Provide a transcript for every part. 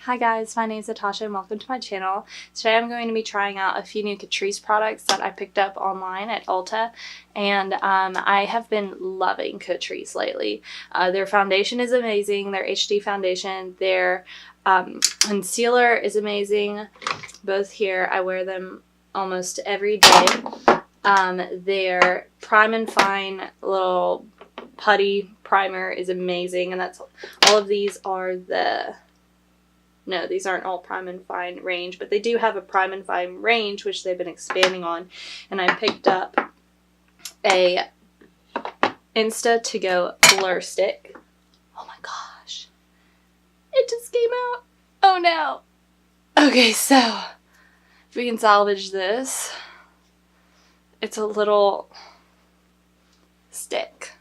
Hi guys, my name is Natasha and welcome to my channel. Today I'm going to be trying out a few new Catrice products that I picked up online at Ulta, and I have been loving Catrice lately. Their foundation is amazing, their HD foundation, their concealer is amazing. Both here, I wear them almost every day. Their Prime and Fine little putty primer is amazing, and that's all of these are the... No, these aren't all Prime and Fine range, but they do have a Prime and Fine range, which they've been expanding on. And I picked up a Insta to go blur stick. Oh my gosh. It just came out. Oh no. Okay, so if we can salvage this, it's a little stick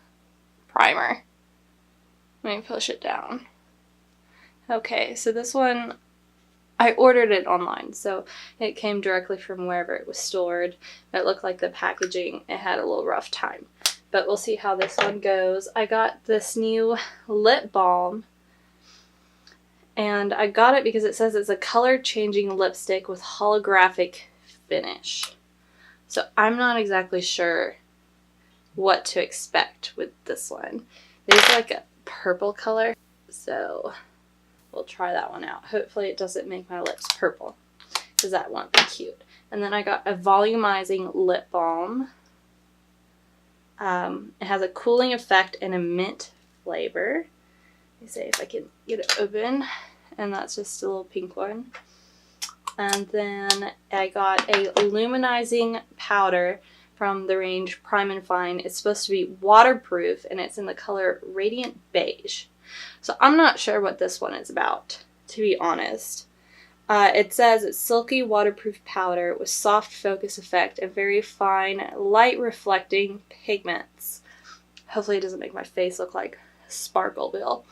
primer. Let me push it down. Okay, so this one, I ordered it online, so it came directly from wherever it was stored. It looked like the packaging, it had a little rough time. But we'll see how this one goes. I got this new lip balm, and I got it because it says it's a color-changing lipstick with holographic finish. So I'm not exactly sure what to expect with this one. There's like a purple color, so... we'll try that one out. Hopefully it doesn't make my lips purple, because that won't be cute. And then I got a volumizing lip balm. It has a cooling effect and a mint flavor. Let me see if I can get it open. And that's just a little pink one. And then I got a luminizing powder from the range Prime and Fine. It's supposed to be waterproof, and it's in the color Radiant Beige. So I'm not sure what this one is about, to be honest. It says it's silky waterproof powder with soft focus effect and very fine light reflecting pigments. Hopefully it doesn't make my face look like Sparkleville.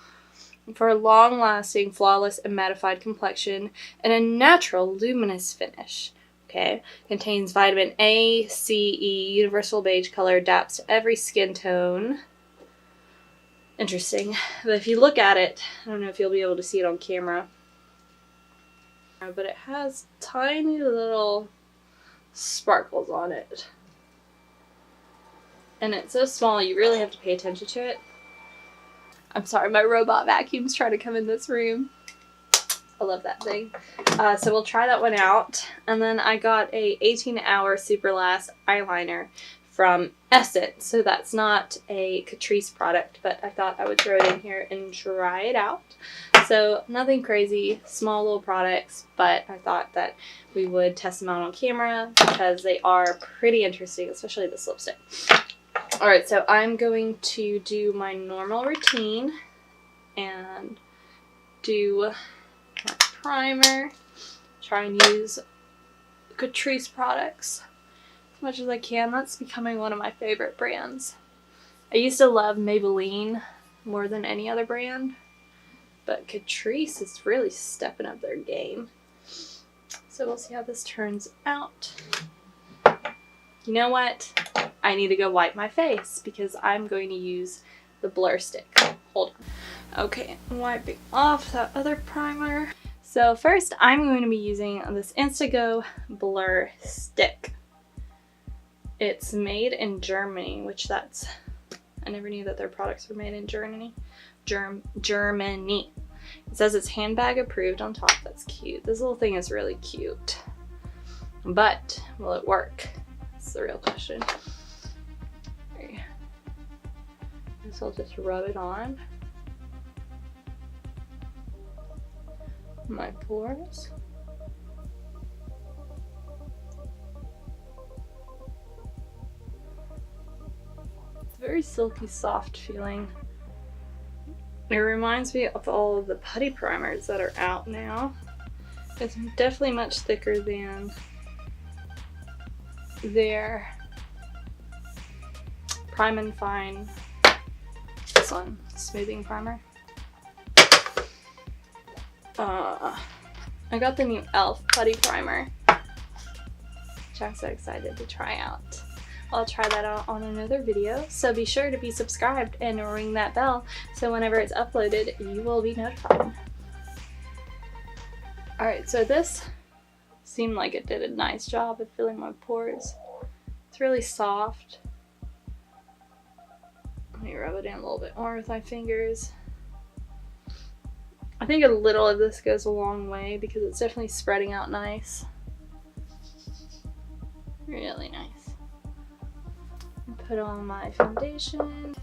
For a long lasting, flawless and mattified complexion and a natural luminous finish. Okay, contains vitamin A, C, E, universal beige color, adapts to every skin tone. Interesting, but if you look at it, I don't know if you'll be able to see it on camera, but it has tiny little sparkles on it, and it's so small you really have to pay attention to it. I'm sorry, my robot vacuum's trying to come in this room. I love that thing. So we'll try that one out, and then I got a 18-hour super last eyeliner from Essence. So that's not a Catrice product, but I thought I would throw it in here and try it out. So nothing crazy, small little products, but I thought that we would test them out on camera because they are pretty interesting, especially this lipstick. Alright, so I'm going to do my normal routine and do my primer, try and use Catrice products much as I can. That's becoming one of my favorite brands. I used to love Maybelline more than any other brand, but Catrice is really stepping up their game. So we'll see how this turns out. You know what? I need to go wipe my face because I'm going to use the blur stick. Hold on. Okay, I'm wiping off that other primer. So first I'm going to be using this Insta blur stick. It's made in Germany, which that's... I never knew that their products were made in Germany. Germany. It says it's handbag approved on top. That's cute. This little thing is really cute. But, will it work? That's the real question. I guess I'll just rub it on my pores. Very silky soft feeling. It reminds me of all of the putty primers that are out now. It's definitely much thicker than their Prime and Fine, this one, smoothing primer. I got the new e.l.f. putty primer, which I'm so excited to try out. I'll try that out on another video, so be sure to be subscribed and ring that bell so whenever it's uploaded you will be notified. Alright, so this seemed like it did a nice job of filling my pores. It's really soft. Let me rub it in a little bit more with my fingers. I think a little of this goes a long way because it's definitely spreading out nice. Really nice. Put on my foundation.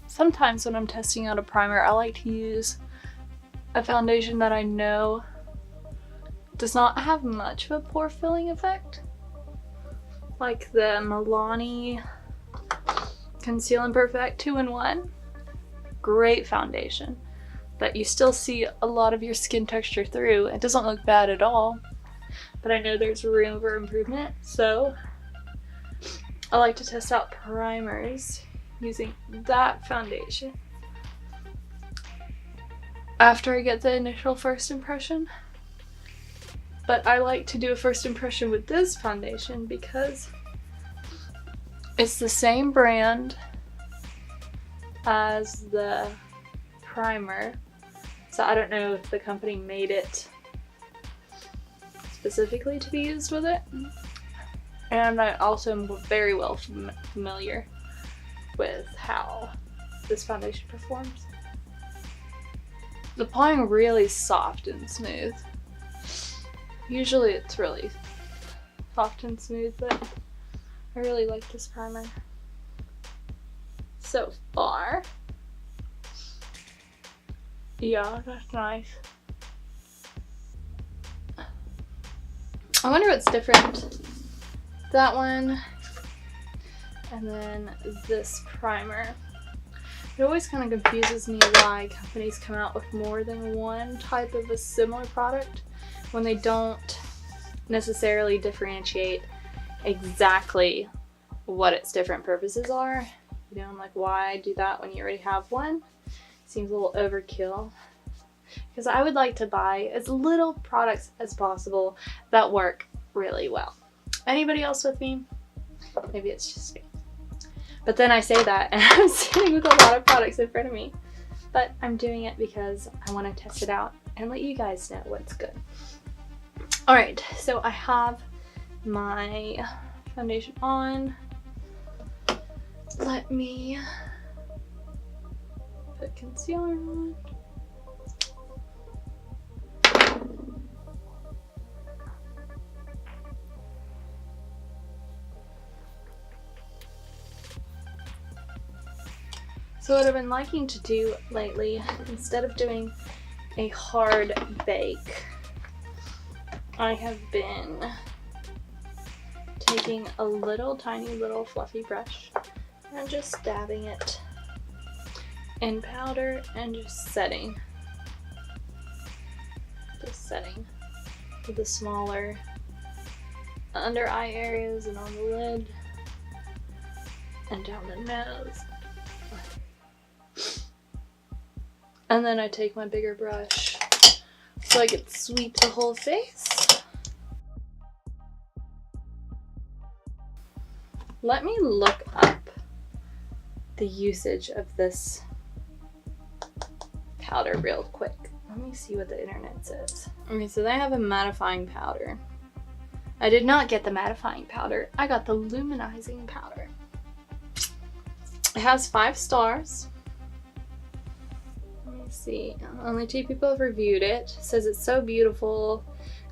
Sometimes when I'm testing out a primer, I like to use a foundation that I know does not have much of a pore filling effect. Like the Milani Conceal and Perfect 2-in-1. Great foundation that you still see a lot of your skin texture through. It doesn't look bad at all, but I know there's room for improvement, so I like to test out primers using that foundation after I get the initial first impression. But I like to do a first impression with this foundation because it's the same brand as the primer. So I don't know if the company made it specifically to be used with it. And I also am very well familiar with how this foundation performs. The applying really soft and smooth. Usually it's really soft and smooth, but I really like this primer so far. Yeah, that's nice. I wonder what's different. That one and then this primer. It always kind of confuses me why companies come out with more than one type of a similar product when they don't necessarily differentiate exactly what its different purposes are. You know, I'm like, why do that when you already have one? Seems a little overkill. Because I would like to buy as little products as possible that work really well. Anybody else with me? Maybe it's just me. But then I say that and I'm sitting with a lot of products in front of me. But I'm doing it because I want to test it out and let you guys know what's good. Alright, so I have my foundation on. Let me put concealer on. So what I've been liking to do lately, instead of doing a hard bake, I have been taking a little tiny little fluffy brush and just dabbing it in powder and just setting with the smaller under eye areas and on the lid and down the nose. And then I take my bigger brush so I can sweep the whole face. Let me look up the usage of this powder real quick. Let me see what the internet says. Okay, so they have a mattifying powder. I did not get the mattifying powder. I got the luminizing powder. It has 5 stars. Let me see. Only 2 people have reviewed it. It says it's so beautiful.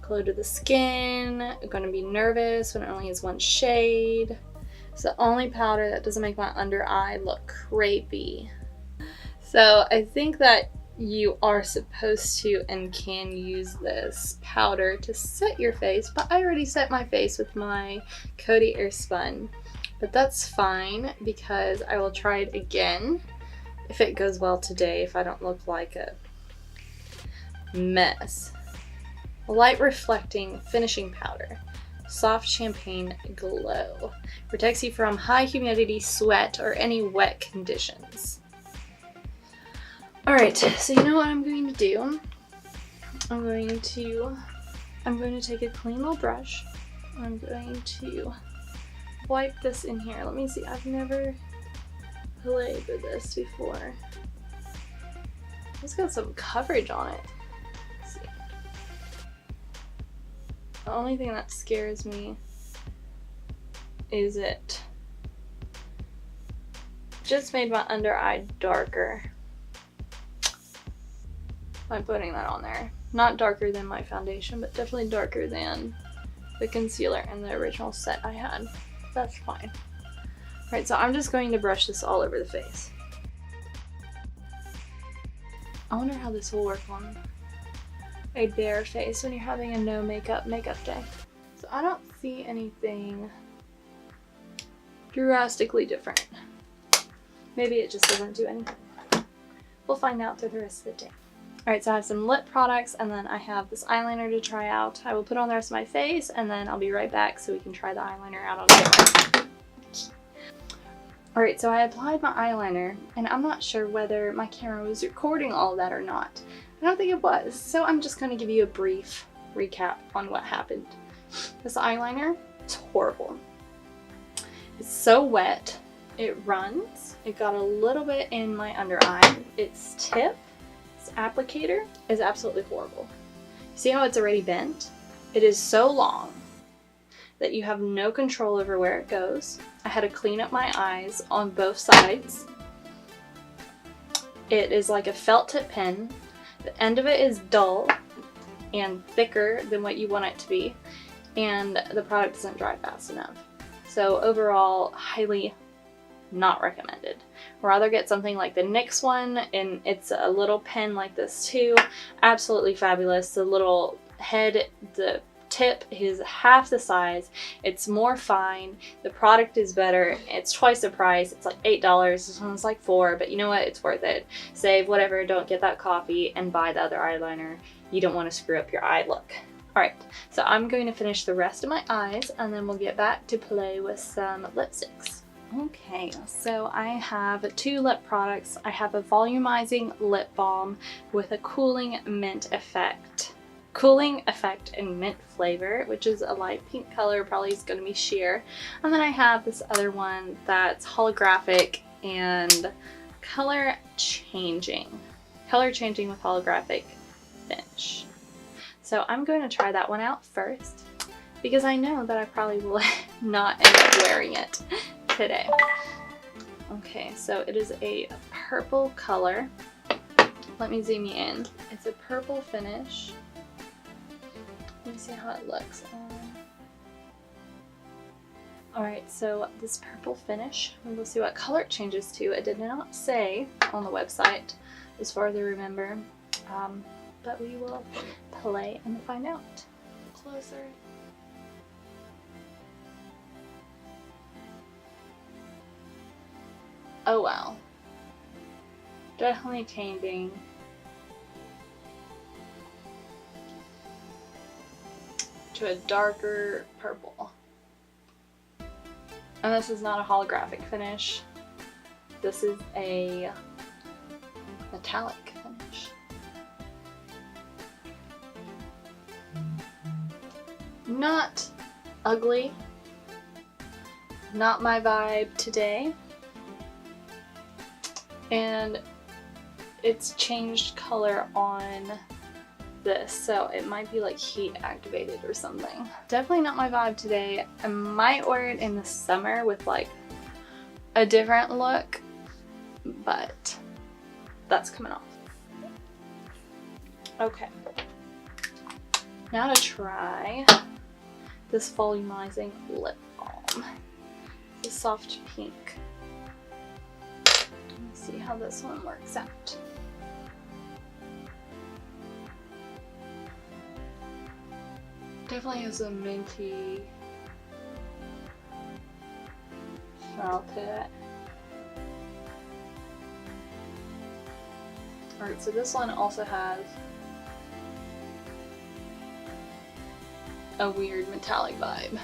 Glow to the skin. I'm gonna be nervous when it only has 1 shade. It's the only powder that doesn't make my under eye look crepey. So I think that you are supposed to and can use this powder to set your face, but I already set my face with my Coty Airspun. But that's fine because I will try it again if it goes well today, if I don't look like a mess. Light reflecting finishing powder. Soft champagne glow. Protects you from high humidity, sweat, or any wet conditions. Alright, so you know what I'm going to do? I'm going to take a clean little brush. I'm going to wipe this in here. Let me see. I've never played with this before. It's got some coverage on it. Let's see. The only thing that scares me is it just made my under eye darker by putting that on there. Not darker than my foundation, but definitely darker than the concealer in the original set I had. That's fine. Alright, so I'm just going to brush this all over the face. I wonder how this will work on a bare face when you're having a no makeup day. So I don't see anything drastically different. Maybe it just doesn't do anything. We'll find out through the rest of the day. Alright, so I have some lip products and then I have this eyeliner to try out. I will put on the rest of my face and then I'll be right back so we can try the eyeliner out on camera. Alright, so I applied my eyeliner and I'm not sure whether my camera was recording all of that or not. I don't think it was, so I'm just going to give you a brief recap on what happened. This eyeliner, it's horrible. It's so wet, it runs, it got a little bit in my under eye. Its tip, its applicator, is absolutely horrible. See how it's already bent? It is so long that you have no control over where it goes. I had to clean up my eyes on both sides. It is like a felt tip pen. The end of it is dull and thicker than what you want it to be, and the product doesn't dry fast enough. So overall, highly not recommended. Rather get something like the NYX one, and it's a little pen like this too. Absolutely fabulous. The little head, the tip is half the size. It's more fine. The product is better. It's twice the price. It's like $8. This one's like $4, but you know what? It's worth it. Save whatever. Don't get that coffee and buy the other eyeliner. You don't want to screw up your eye look. Alright, so I'm going to finish the rest of my eyes and then we'll get back to play with some lipsticks. Okay, so I have two lip products. I have a volumizing lip balm with a cooling mint effect. Cooling effect and mint flavor, which is a light pink color, probably is going to be sheer. And then I have this other one that's holographic and color changing with holographic finish. So I'm going to try that one out first because I know that I probably will not end up wearing it today. Okay, so it is a purple color. Let me zoom you in. It's a purple finish. Let me see how it looks. Alright, so this purple finish, we'll see what color it changes to. It did not say on the website, as far as I remember, but we will play and find out. Closer. Oh wow. Definitely changing. To a darker purple. And this is not a holographic finish. This is a metallic finish. Not ugly. Not my vibe today. And it's changed color on this, so it might be like heat activated or something. Definitely not my vibe today. I might wear it in the summer with like a different look, but that's coming off. Okay, now to try this volumizing lip balm. It's a soft pink. Let's see how this one works out. Definitely has a minty smell to it. Alright, so this one also has a weird metallic vibe.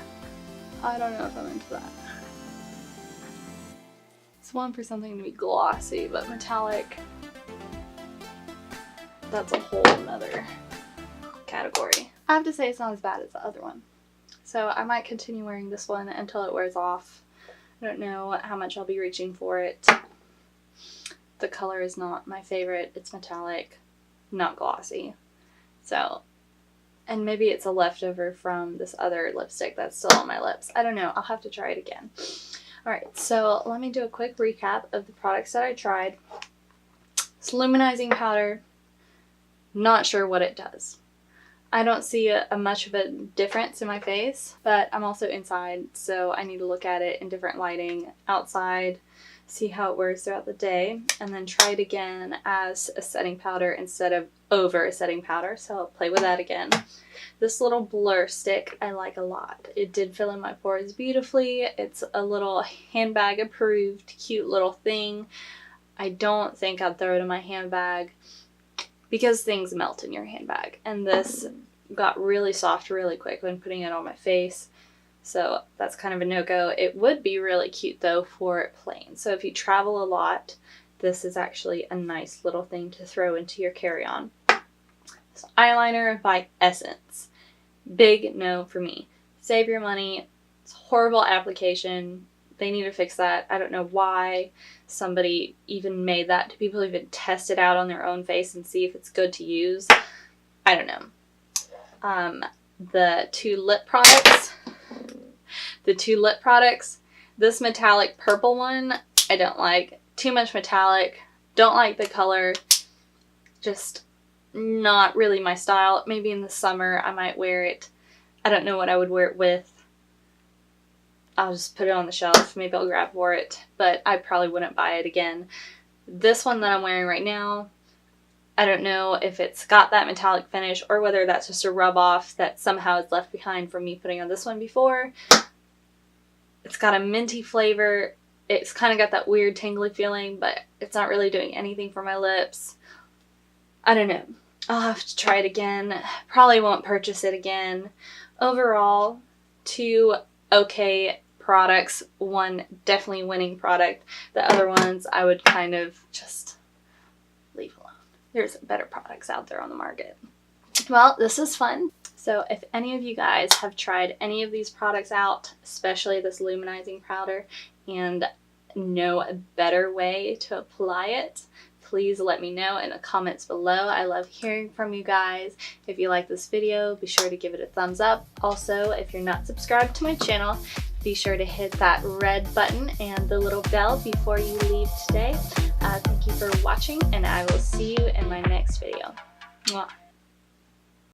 I don't know if I'm into that. It's one for something to be glossy, but metallic, that's a whole nother category. I have to say it's not as bad as the other one. So I might continue wearing this one until it wears off. I don't know how much I'll be reaching for it. the color is not my favorite. It's metallic, not glossy. So, and maybe it's a leftover from this other lipstick that's still on my lips. I don't know. I'll have to try it again. Alright, so let me do a quick recap of the products that I tried. This luminizing powder, not sure what it does. I don't see a much of a difference in my face, but I'm also inside, so I need to look at it in different lighting outside, see how it works throughout the day, and then try it again as a setting powder instead of over a setting powder, so I'll play with that again. This little blur stick I like a lot. It did fill in my pores beautifully. It's a little handbag approved, cute little thing. I don't think I'd throw it in my handbag because things melt in your handbag, and this got really soft really quick when putting it on my face, so that's kind of a no-go. It would be really cute though for plain, so if you travel a lot, this is actually a nice little thing to throw into your carry-on. So eyeliner by Essence, big no for me. Save your money. It's a horrible application. They need to fix that. I don't know why somebody even made that. Do people even test it out on their own face and see if it's good to use? I don't know. The two lip products, this metallic purple one, I don't like. Too much metallic. Don't like the color. Just not really my style. Maybe in the summer I might wear it. I don't know what I would wear it with. I'll just put it on the shelf. Maybe I'll grab for it, but I probably wouldn't buy it again. This one that I'm wearing right now, I don't know if it's got that metallic finish or whether that's just a rub off that somehow is left behind from me putting on this one before. It's got a minty flavor. It's kind of got that weird tingly feeling, but it's not really doing anything for my lips. I don't know. I'll have to try it again. Probably won't purchase it again. Overall, 2 okay products, 1 definitely winning product. The other ones I would kind of just leave alone. There's better products out there on the market. Well, this is fun. So if any of you guys have tried any of these products out, especially this luminizing powder, and know a better way to apply it, please let me know in the comments below. I love hearing from you guys. If you like this video, be sure to give it a thumbs up. Also, if you're not subscribed to my channel, be sure to hit that red button and the little bell before you leave today. Thank you for watching, and I will see you in my next video. Mwah.